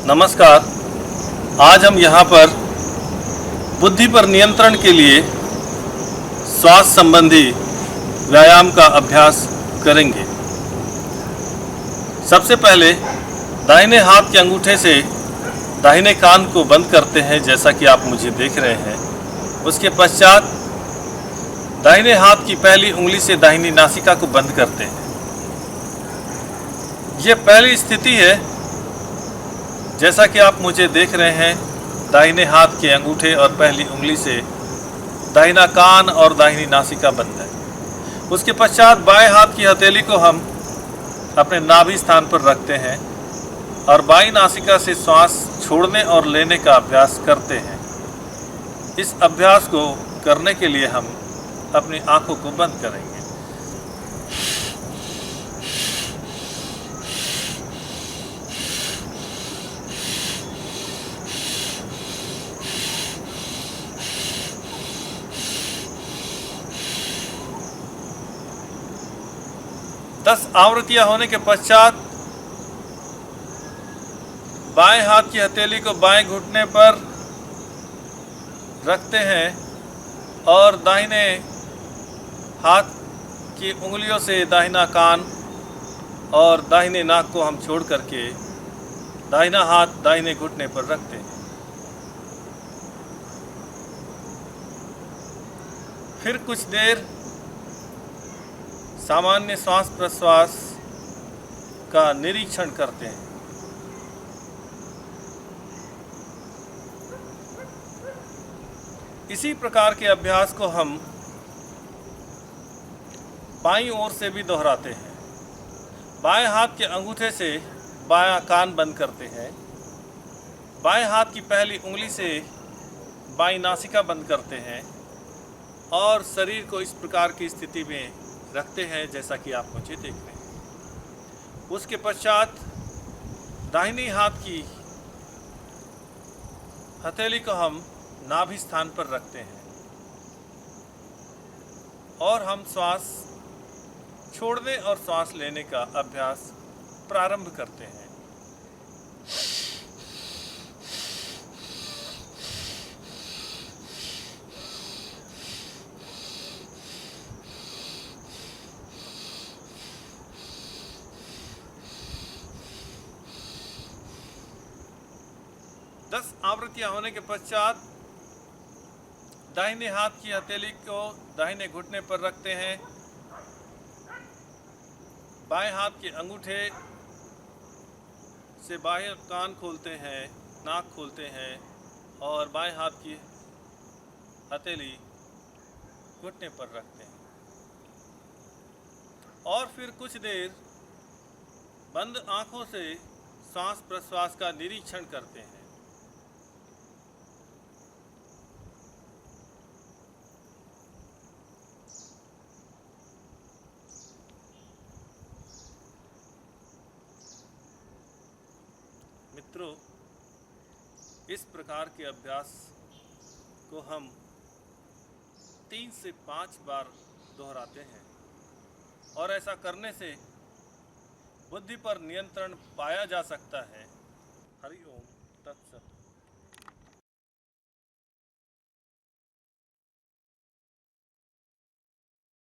नमस्कार। आज हम यहाँ पर बुद्धि पर नियंत्रण के लिए श्वास संबंधी व्यायाम का अभ्यास करेंगे। सबसे पहले दाहिने हाथ के अंगूठे से दाहिने कान को बंद करते हैं, जैसा कि आप मुझे देख रहे हैं। उसके पश्चात दाहिने हाथ की पहली उंगली से दाहिनी नासिका को बंद करते हैं। ये पहली स्थिति है। जैसा कि आप मुझे देख रहे हैं, दाहिने हाथ के अंगूठे और पहली उंगली से दाहिना कान और दाहिनी नासिका बंद है। उसके पश्चात बाएं हाथ की हथेली को हम अपने नाभि स्थान पर रखते हैं और बाईं नासिका से श्वास छोड़ने और लेने का अभ्यास करते हैं। इस अभ्यास को करने के लिए हम अपनी आंखों को बंद करेंगे। दस आवृत्तियां होने के पश्चात बाएं हाथ की हथेली को बाएं घुटने पर रखते हैं और दाहिने हाथ की उंगलियों से दाहिना कान और दाहिने नाक को हम छोड़ करके दाहिना हाथ दाहिने घुटने पर रखते हैं। फिर कुछ देर सामान्य श्वास प्रश्वास का निरीक्षण करते हैं। इसी प्रकार के अभ्यास को हम बाईं ओर से भी दोहराते हैं। बाएं हाथ के अंगूठे से बायां कान बंद करते हैं। बाएं हाथ की पहली उंगली से बाईं नासिका बंद करते हैं और शरीर को इस प्रकार की स्थिति में रखते हैं, जैसा कि आप मुझे देख रहे हैं। उसके पश्चात दाहिनी हाथ की हथेली को हम नाभि स्थान पर रखते हैं और हम श्वास छोड़ने और श्वास लेने का अभ्यास प्रारंभ करते हैं। दस आवृत्तियां होने के पश्चात दाहिने हाथ की हथेली को दाहिने घुटने पर रखते हैं। बाएं हाथ के अंगूठे से बाएं कान खोलते हैं, नाक खोलते हैं और बाएं हाथ की हथेली घुटने पर रखते हैं और फिर कुछ देर बंद आंखों से श्वास प्रश्वास का निरीक्षण करते हैं। मित्रों, इस प्रकार के अभ्यास को हम 3 से 5 बार दोहराते हैं और ऐसा करने से बुद्धि पर नियंत्रण पाया जा सकता है। हरि ओम तत्सत।